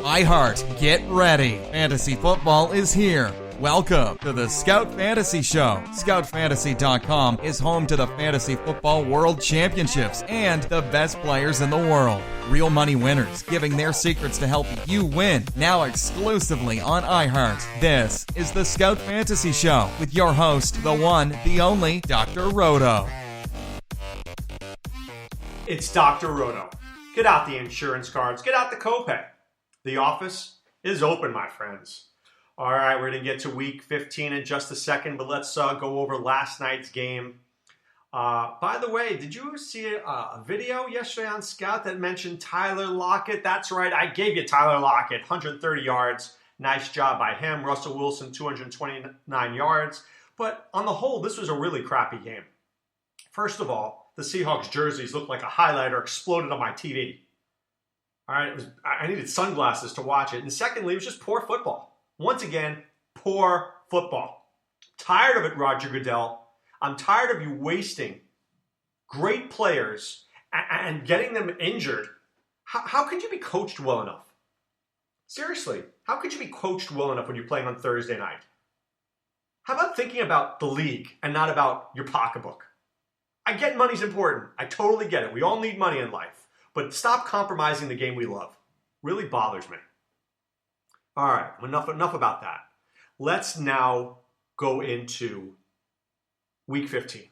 iHeart, get ready. Fantasy football is here. Welcome to the Scout Fantasy Show. ScoutFantasy.com is home to the Fantasy Football World Championships and the best players in the world. Real money winners giving their secrets to help you win. Now exclusively on iHeart. This is the Scout Fantasy Show with your host, the one, the only, Dr. Roto. It's Dr. Roto. Get out the insurance cards. Get out the copay. The office is open, my friends. All right, we're going to get to week 15 in just a second, but let's go over last night's game. By the way, did you see a video yesterday on Scout that mentioned Tyler Lockett? That's right, I gave you Tyler Lockett, 130 yards. Nice job by him. Russell Wilson, 229 yards. But on the whole, this was a really crappy game. First of all, the Seahawks jerseys looked like a highlighter exploded on my TV. All right, I needed sunglasses to watch it. And secondly, it was just poor football. Once again, poor football. Tired of it, Roger Goodell. I'm tired of you wasting great players and getting them injured. How could you be coached well enough? Seriously, how could you be coached well enough when you're playing on Thursday night? How about thinking about the league and not about your pocketbook? I get money's important. I totally get it. We all need money in life. But stop compromising the game we love. Really bothers me. All right, enough about that. Let's now go into week 15.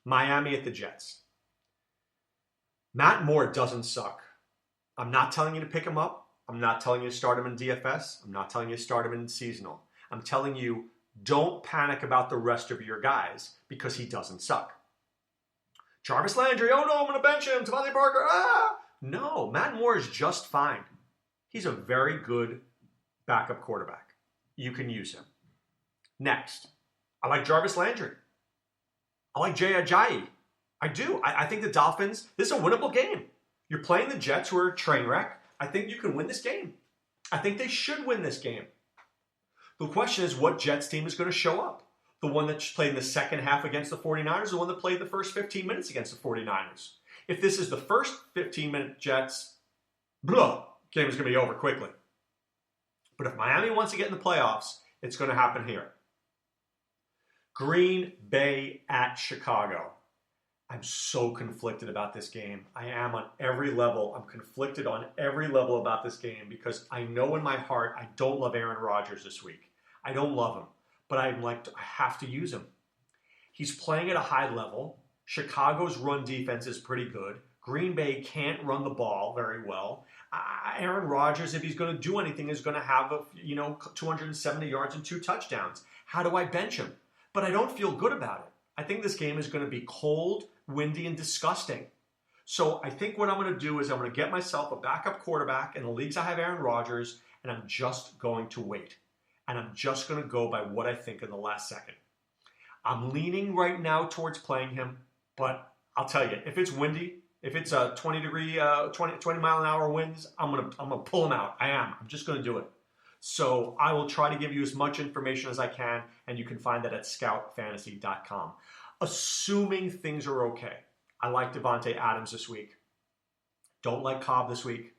Miami at the Jets. Matt Moore doesn't suck. I'm not telling you to pick him up. I'm not telling you to start him in DFS. I'm not telling you to start him in seasonal. I'm telling you, don't panic about the rest of your guys because he doesn't suck. Jarvis Landry, oh no, I'm going to bench him. Devontae Parker, No, Matt Moore is just fine. He's a very good backup quarterback. You can use him. Next, I like Jarvis Landry. I like Jay Ajayi. I do. I think the Dolphins, this is a winnable game. You're playing the Jets, who are a train wreck. I think you can win this game. I think they should win this game. The question is, what Jets team is going to show up? The one that played in the second half against the 49ers, or the one that played the first 15 minutes against the 49ers? If this is the first 15-minute Jets, game is going to be over quickly. But if Miami wants to get in the playoffs, it's going to happen here. Green Bay at Chicago. I'm so conflicted about this game. I am on every level. I'm conflicted on every level about this game because I know in my heart I don't love Aaron Rodgers this week. I don't love him, but I have to use him. He's playing at a high level. Chicago's run defense is pretty good. Green Bay can't run the ball very well. Aaron Rodgers, if he's going to do anything, is going to have 270 yards and 2 touchdowns. How do I bench him? But I don't feel good about it. I think this game is going to be cold, windy, and disgusting. So I think what I'm going to do is I'm going to get myself a backup quarterback. In the leagues I have Aaron Rodgers, and I'm just going to wait. And I'm just going to go by what I think in the last second. I'm leaning right now towards playing him, but I'll tell you, if it's windy, if it's a 20 mile an hour winds, I'm gonna pull him out. I'm just gonna do it. So I will try to give you as much information as I can, and you can find that at scoutfantasy.com. Assuming things are okay. I like Devontae Adams this week. Don't like Cobb this week.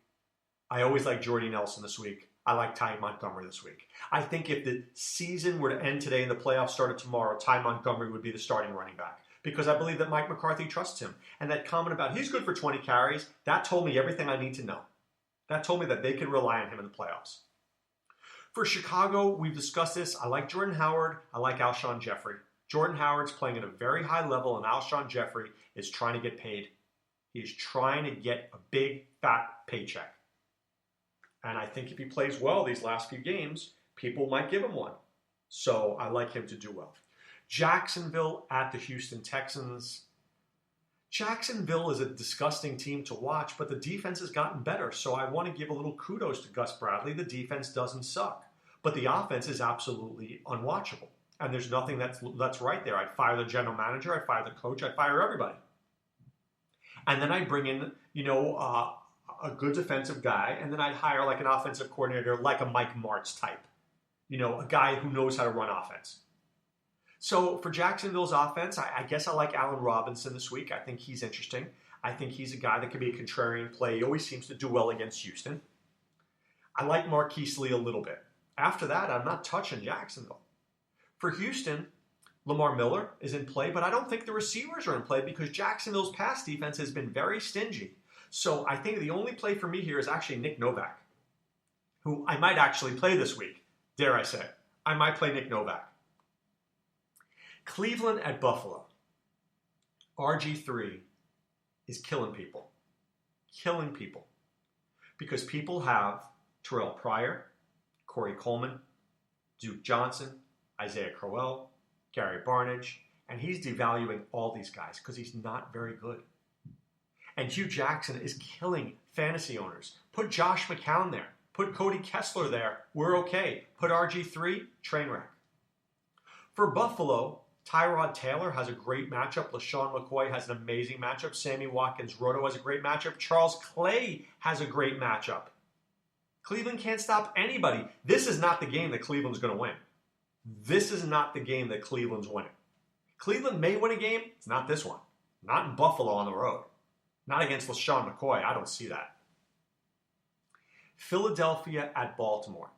I always like Jordy Nelson this week. I like Ty Montgomery this week. I think if the season were to end today and the playoffs started tomorrow, Ty Montgomery would be the starting running back. Because I believe that Mike McCarthy trusts him. And that comment about he's good for 20 carries, that told me everything I need to know. That told me that they can rely on him in the playoffs. For Chicago, we've discussed this. I like Jordan Howard. I like Alshon Jeffrey. Jordan Howard's playing at a very high level, and Alshon Jeffrey is trying to get paid. He's trying to get a big, fat paycheck. And I think if he plays well these last few games, people might give him one. So I like him to do well. Jacksonville at the Houston Texans. Jacksonville is a disgusting team to watch, but the defense has gotten better. So I want to give a little kudos to Gus Bradley. The defense doesn't suck, but the offense is absolutely unwatchable. And there's nothing that's right there. I'd fire the general manager. I'd fire the coach. I'd fire everybody. And then I'd bring in, a good defensive guy. And then I'd hire like an offensive coordinator, like a Mike Martz type. A guy who knows how to run offense. So for Jacksonville's offense, I guess I like Allen Robinson this week. I think he's interesting. I think he's a guy that can be a contrarian play. He always seems to do well against Houston. I like Marquise Lee a little bit. After that, I'm not touching Jacksonville. For Houston, Lamar Miller is in play, but I don't think the receivers are in play because Jacksonville's pass defense has been very stingy. So I think the only play for me here is actually Nick Novak, who I might actually play this week. Dare I say. I might play Nick Novak. Cleveland at Buffalo. RG3 is killing people. Killing people. Because people have Terrell Pryor, Corey Coleman, Duke Johnson, Isaiah Crowell, Gary Barnidge, and he's devaluing all these guys because he's not very good. And Hugh Jackson is killing fantasy owners. Put Josh McCown there. Put Cody Kessler there. We're okay. Put RG3, train wreck. For Buffalo, Tyrod Taylor has a great matchup. LaShawn McCoy has an amazing matchup. Sammy Watkins Roto has a great matchup. Charles Clay has a great matchup. Cleveland can't stop anybody. This is not the game that Cleveland's going to win. This is not the game that Cleveland's winning. Cleveland may win a game. It's not this one. Not in Buffalo on the road. Not against LaShawn McCoy. I don't see that. Philadelphia at Baltimore.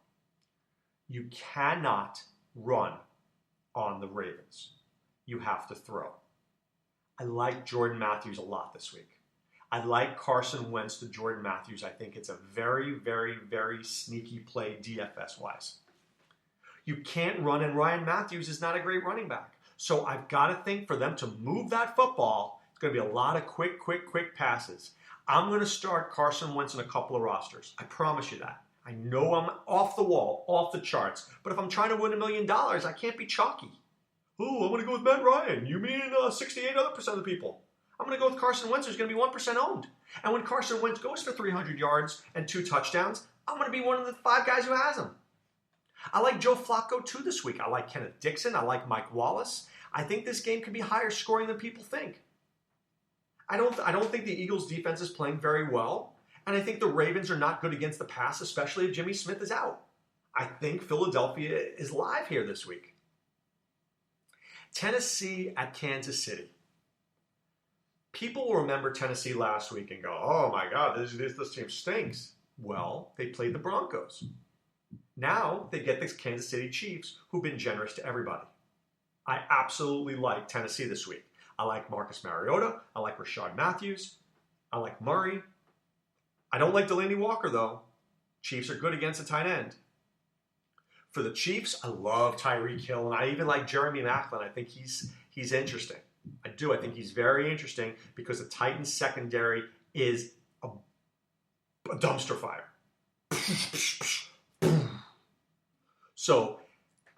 You cannot run on the Ravens. You have to throw. I like Jordan Matthews a lot this week. I like Carson Wentz to Jordan Matthews. I think it's a very, very, very sneaky play DFS-wise. You can't run, and Ryan Matthews is not a great running back. So I've got to think for them to move that football, it's going to be a lot of quick passes. I'm going to start Carson Wentz in a couple of rosters. I promise you that. I know I'm off the wall, off the charts. But if I'm trying to win $1 million, I can't be chalky. Oh, I'm going to go with Matt Ryan. You mean 68 other percent of the people? I'm going to go with Carson Wentz, who's going to be 1% owned. And when Carson Wentz goes for 300 yards and 2 touchdowns, I'm going to be one of the 5 guys who has him. I like Joe Flacco too this week. I like Kenneth Dixon. I like Mike Wallace. I think this game could be higher scoring than people think. I don't think the Eagles' defense is playing very well. And I think the Ravens are not good against the pass, especially if Jimmy Smith is out. I think Philadelphia is live here this week. Tennessee at Kansas City. People will remember Tennessee last week and go, oh my God, this team stinks. Well, they played the Broncos. Now they get the Kansas City Chiefs, who've been generous to everybody. I absolutely like Tennessee this week. I like Marcus Mariota. I like Rashard Matthews. I like Murray. I don't like Delaney Walker, though. Chiefs are good against a tight end. For the Chiefs, I love Tyreek Hill, and I even like Jeremy Maclin. I think he's interesting. I do. I think he's very interesting because the Titans' secondary is a dumpster fire. So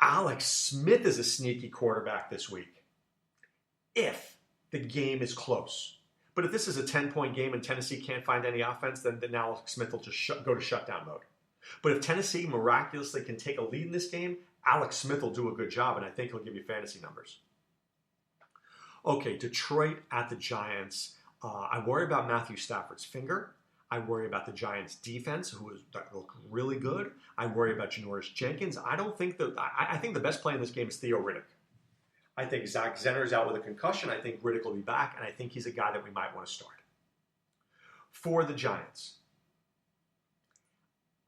Alex Smith is a sneaky quarterback this week if the game is close. But if this is a 10-point game and Tennessee can't find any offense, then Alex Smith will just go to shutdown mode. But if Tennessee miraculously can take a lead in this game, Alex Smith will do a good job, and I think he'll give you fantasy numbers. Okay, Detroit at the Giants. I worry about Matthew Stafford's finger. I worry about the Giants' defense, that look really good. I worry about Janoris Jenkins. I think the best play in this game is Theo Riddick. I think Zach Zenner is out with a concussion. I think Riddick will be back, and I think he's a guy that we might want to start. For the Giants,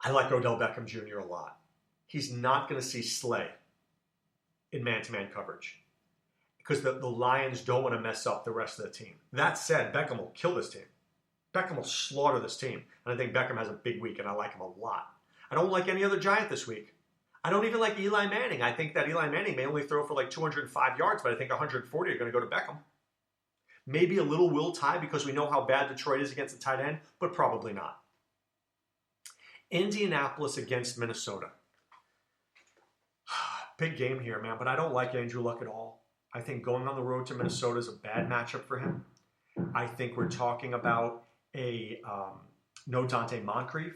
I like Odell Beckham Jr. a lot. He's not going to see Slay in man-to-man coverage because the Lions don't want to mess up the rest of the team. That said, Beckham will kill this team. Beckham will slaughter this team. And I think Beckham has a big week, and I like him a lot. I don't like any other Giant this week. I don't even like Eli Manning. I think that Eli Manning may only throw for like 205 yards, but I think 140 are going to go to Beckham. Maybe a little Will Tye because we know how bad Detroit is against the tight end, but probably not. Indianapolis against Minnesota. Big game here, man, but I don't like Andrew Luck at all. I think going on the road to Minnesota is a bad matchup for him. I think we're talking about no Dante Moncrief.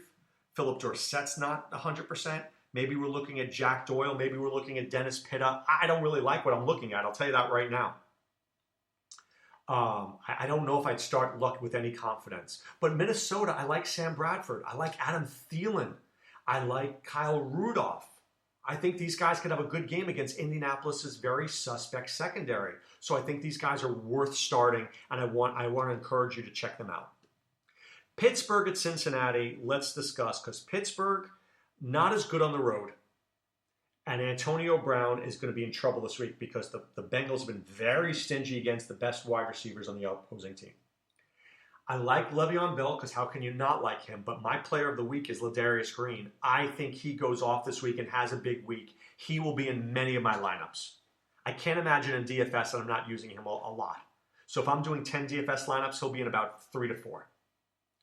Philip Dorsett's not 100%. Maybe we're looking at Jack Doyle. Maybe we're looking at Dennis Pitta. I don't really like what I'm looking at. I'll tell you that right now. I don't know if I'd start Luck with any confidence. But Minnesota, I like Sam Bradford. I like Adam Thielen. I like Kyle Rudolph. I think these guys could have a good game against Indianapolis's very suspect secondary. So I think these guys are worth starting, and I want to encourage you to check them out. Pittsburgh at Cincinnati, let's discuss, because Pittsburgh, not as good on the road. And Antonio Brown is going to be in trouble this week because the Bengals have been very stingy against the best wide receivers on the opposing team. I like Le'Veon Bell because how can you not like him? But my player of the week is Ladarius Green. I think he goes off this week and has a big week. He will be in many of my lineups. I can't imagine in DFS that I'm not using him a lot. So if I'm doing 10 DFS lineups, he'll be in about 3 to 4.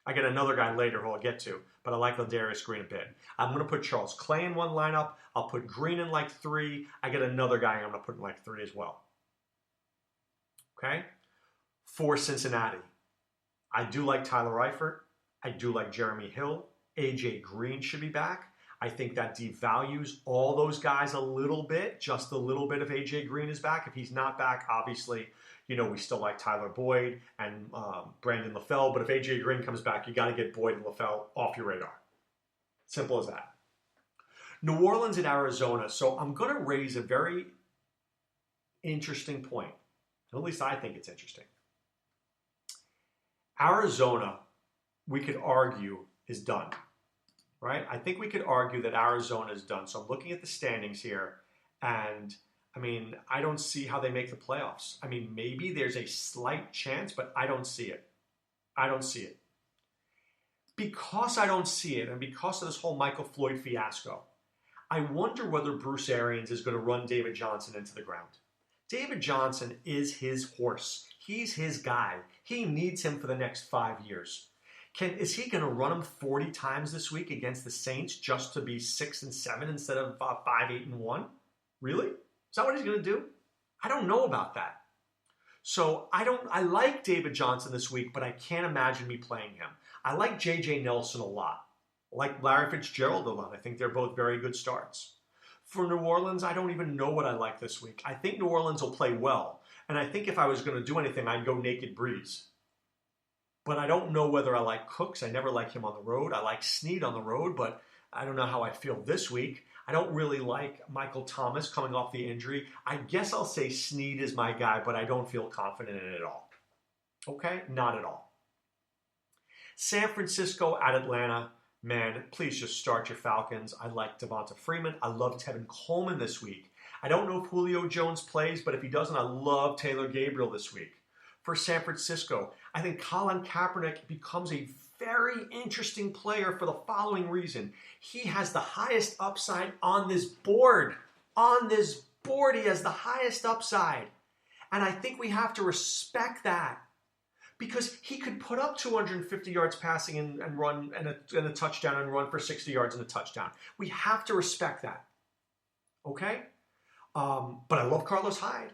I get another guy later who I'll get to, but I like Ladarius Green a bit. I'm going to put Charles Clay in one lineup. I'll put Green in like 3. I get another guy I'm going to put in like 3 as well. Okay? For Cincinnati, I do like Tyler Eifert. I do like Jeremy Hill. AJ Green should be back. I think that devalues all those guys a little bit. Just a little bit if AJ Green is back. If he's not back, obviously, we still like Tyler Boyd and Brandon LaFell. But if AJ Green comes back, you got to get Boyd and LaFell off your radar. Simple as that. New Orleans and Arizona. So I'm going to raise a very interesting point. At least I think it's interesting. Arizona, we could argue, is done, right? I think we could argue that Arizona is done. So I'm looking at the standings here, and I don't see how they make the playoffs. Maybe there's a slight chance, but I don't see it. I don't see it. Because I don't see it, and because of this whole Michael Floyd fiasco, I wonder whether Bruce Arians is going to run David Johnson into the ground. David Johnson is his horse. He's his guy. He needs him for the next 5 years. Is he going to run him 40 times this week against the Saints just to be 6-7 instead of 5-8-1? Really? Is that what he's going to do? I don't know about that. So I like David Johnson this week, but I can't imagine me playing him. I like J.J. Nelson a lot. I like Larry Fitzgerald a lot. I think they're both very good starts. For New Orleans, I don't even know what I like this week. I think New Orleans will play well. And I think if I was going to do anything, I'd go Naked Breeze. But I don't know whether I like Cooks. I never like him on the road. I like Snead on the road, but I don't know how I feel this week. I don't really like Michael Thomas coming off the injury. I guess I'll say Snead is my guy, but I don't feel confident in it at all. Okay? Not at all. San Francisco at Atlanta. Man, please just start your Falcons. I like Devonta Freeman. I love Tevin Coleman this week. I don't know if Julio Jones plays, but if he doesn't, I love Taylor Gabriel this week. For San Francisco, I think Colin Kaepernick becomes a very interesting player for the following reason. He has the highest upside on this board. On this board, he has the highest upside. And I think we have to respect that. Because he could put up 250 yards passing and run and a touchdown and run for 60 yards and a touchdown. We have to respect that. Okay? But I love Carlos Hyde.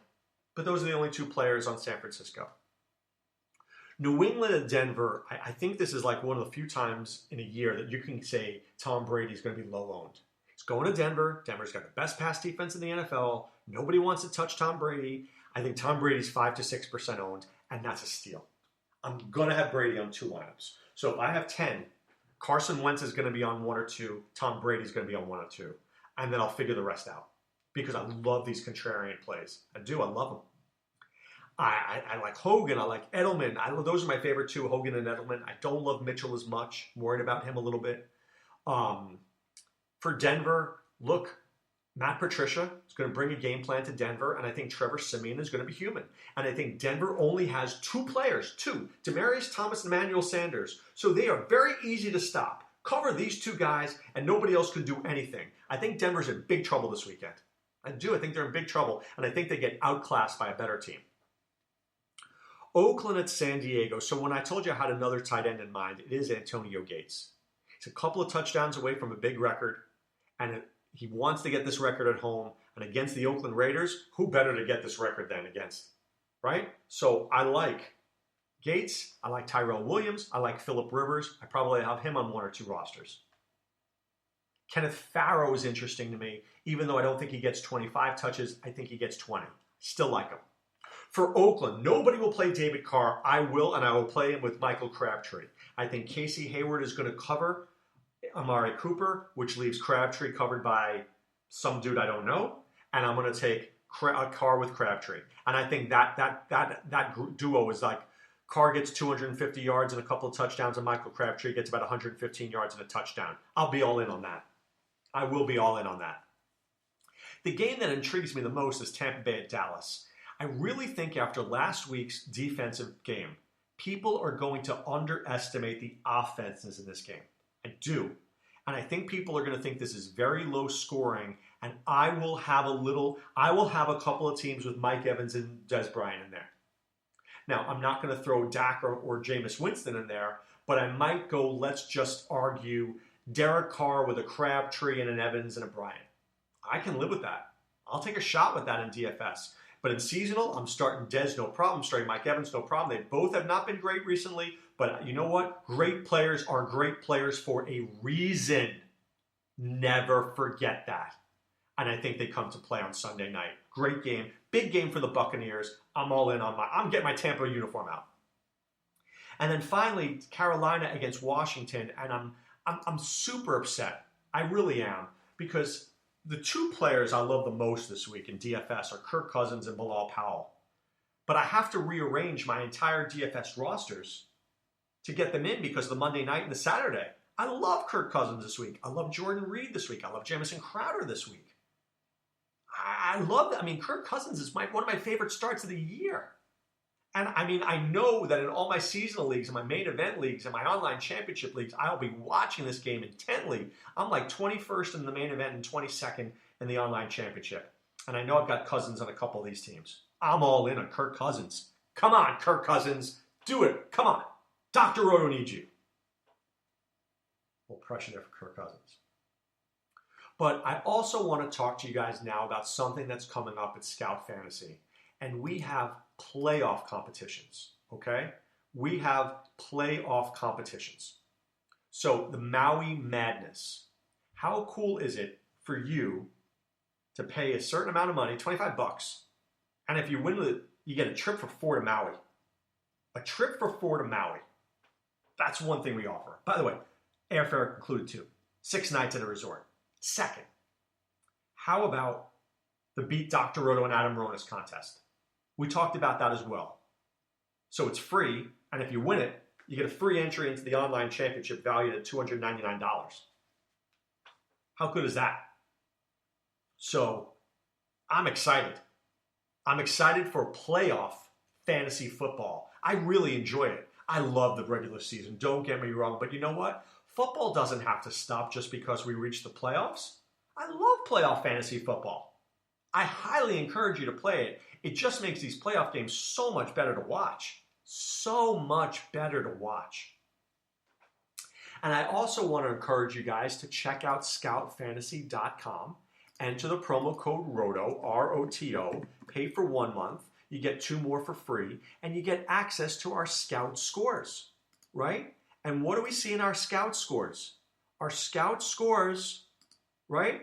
But those are the only 2 players on San Francisco. New England and Denver, I think this is like one of the few times in a year that you can say Tom Brady's going to be low-owned. He's going to Denver. Denver's got the best pass defense in the NFL. Nobody wants to touch Tom Brady. I think Tom Brady's 5 to 6% owned, and that's a steal. I'm going to have Brady on 2 lineups. So if I have 10, Carson Wentz is going to be on 1 or 2. Tom Brady's going to be on 1 or 2. And then I'll figure the rest out. Because I love these contrarian plays. I do. I love them. I like Hogan. I like Edelman. Those are my favorite 2, Hogan and Edelman. I don't love Mitchell as much. I'm worried about him a little bit. For Denver, look, Matt Patricia is going to bring a game plan to Denver, and I think Trevor Siemian is going to be human. And I think Denver only has 2 players, 2, Demaryius Thomas and Emmanuel Sanders. So they are very easy to stop. Cover these 2 guys, and nobody else can do anything. I think Denver's in big trouble this weekend. I do. I think they're in big trouble, and I think they get outclassed by a better team. Oakland at San Diego. So when I told you I had another tight end in mind, it is Antonio Gates. He's a couple of touchdowns away from a big record, and he wants to get this record at home. And against the Oakland Raiders, who better to get this record than against, right? So I like Gates. I like Tyrell Williams. I like Phillip Rivers. I probably have him on 1 or 2 rosters. Kenneth Farrow is interesting to me. Even though I don't think he gets 25 touches, I think he gets 20. Still like him. For Oakland, nobody will play David Carr. I will, and I will play him with Michael Crabtree. I think Casey Hayward is going to cover Amari Cooper, which leaves Crabtree covered by some dude I don't know, and I'm going to take a Carr with Crabtree. And I think that duo is like Carr gets 250 yards and a couple of touchdowns, and Michael Crabtree gets about 115 yards and a touchdown. I'll be all in on that. I will be all in on that. The game that intrigues me the most is Tampa Bay at Dallas. I really think after last week's defensive game, people are going to underestimate the offenses in this game. I do. And I think people are going to think this is very low scoring, and I will have a couple of teams with Mike Evans and Des Bryant in there. Now, I'm not going to throw Dak or Jameis Winston in there, but I might go, let's just argue, Derek Carr with a Crabtree and an Evans and a Bryant. I can live with that. I'll take a shot with that in DFS. But in seasonal, I'm starting Dez, no problem. I'm starting Mike Evans, no problem. They both have not been great recently. But you know what? Great players are great players for a reason. Never forget that. And I think they come to play on Sunday night. Great game. Big game for the Buccaneers. I'm all in on I'm getting my Tampa uniform out. And then finally, Carolina against Washington. And I'm super upset. I really am. Because the two players I love the most this week in DFS are Kirk Cousins and Bilal Powell. But I have to rearrange my entire DFS rosters to get them in because of the Monday night and the Saturday. I love Kirk Cousins this week. I love Jordan Reed this week. I love Jamison Crowder this week. I love that. I mean, Kirk Cousins is one of my favorite starts of the year. And I mean, I know that in all my seasonal leagues and my main event leagues and my online championship leagues, I'll be watching this game intently. I'm like 21st in the main event and 22nd in the online championship. And I know I've got Cousins on a couple of these teams. I'm all in on Kirk Cousins. Come on, Kirk Cousins. Do it. Come on. Dr. Roto needs you. A little pressure there for Kirk Cousins. But I also want to talk to you guys now about something that's coming up at Scout Fantasy. And we have playoff competitions, okay? We have playoff competitions. So the Maui Madness. How cool is it for you to pay a certain amount of money, $25, and if you win it, you get a trip for 4 to Maui. A trip for 4 to Maui. That's one thing we offer. By the way, airfare included too. 6 nights at a resort. Second, how about the Beat Dr. Roto and Adam Ronis contest? We talked about that as well. So it's free, and if you win it, you get a free entry into the online championship valued at $299. How good is that? So I'm excited. I'm excited for playoff fantasy football. I really enjoy it. I love the regular season. Don't get me wrong, but you know what? Football doesn't have to stop just because we reach the playoffs. I love playoff fantasy football. I highly encourage you to play it. It just makes these playoff games so much better to watch. So much better to watch. And I also want to encourage you guys to check out scoutfantasy.com. Enter the promo code ROTO, R-O-T-O, pay for 1 month. You get 2 more for free, and you get access to our Scout scores, right? And what do we see in our Scout scores? Our Scout scores, right?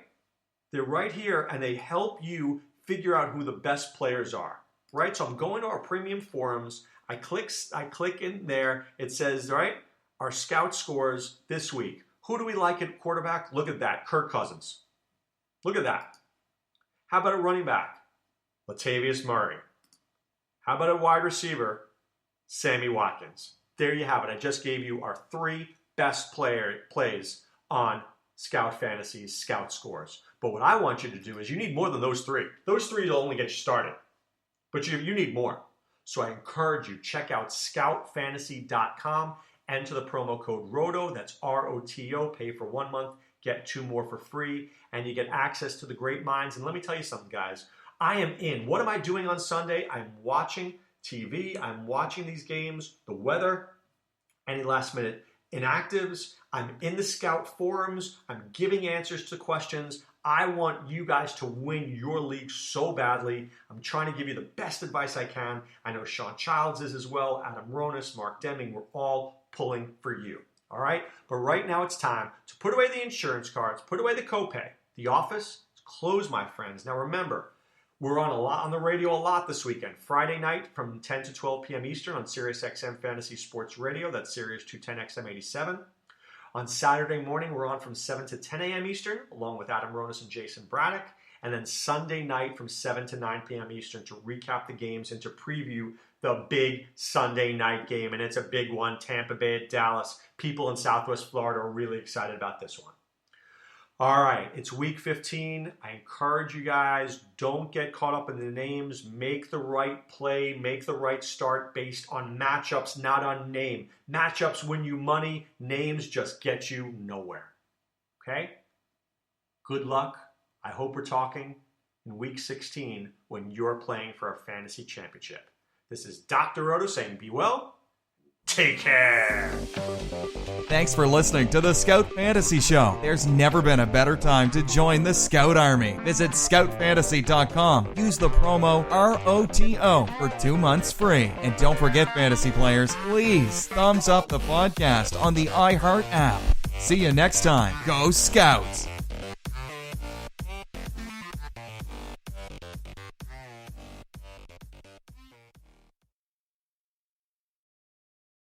They're right here, and they help you figure out who the best players are, right? So I'm going to our premium forums. I click in there. It says, right, our Scout scores this week. Who do we like at quarterback? Look at that, Kirk Cousins. Look at that. How about a running back? Latavius Murray. How about a wide receiver? Sammy Watkins. There you have it. I just gave you our 3 best plays on Scout Fantasy's Scout scores. But what I want you to do is you need more than those 3. Those 3 will only get you started. But you need more. So I encourage you, check out scoutfantasy.com. Enter the promo code ROTO. That's R-O-T-O. Pay for 1 month. Get 2 more for free. And you get access to the great minds. And let me tell you something, guys. I am in. What am I doing on Sunday? I'm watching TV. I'm watching these games, the weather, any last minute inactives. I'm in the Scout forums. I'm giving answers to questions. I want you guys to win your league so badly. I'm trying to give you the best advice I can. I know Sean Childs is as well, Adam Ronis, Mark Deming. We're all pulling for you. All right? But right now it's time to put away the insurance cards, put away the copay. The office is closed, my friends. Now remember, we're on the radio a lot this weekend. Friday night from 10 to 12 p.m. Eastern on Sirius XM Fantasy Sports Radio. That's Sirius 210 XM 87. On Saturday morning, we're on from 7 to 10 a.m. Eastern, along with Adam Ronis and Jason Braddock. And then Sunday night from 7 to 9 p.m. Eastern to recap the games and to preview the big Sunday night game. And it's a big one, Tampa Bay at Dallas. People in Southwest Florida are really excited about this one. All right, it's week 15. I encourage you guys, don't get caught up in the names. Make the right play, make the right start based on matchups, not on name. Matchups win you money. Names just get you nowhere. Okay? Good luck. I hope we're talking in week 16 when you're playing for a fantasy championship. This is Dr. Roto saying be well. Take care. Thanks for listening to the Scout Fantasy Show. There's never been a better time to join the Scout Army. Visit scoutfantasy.com. Use the promo ROTO for 2 months free. And don't forget, fantasy players, please thumbs up the podcast on the iHeart app. See you next time. Go Scouts!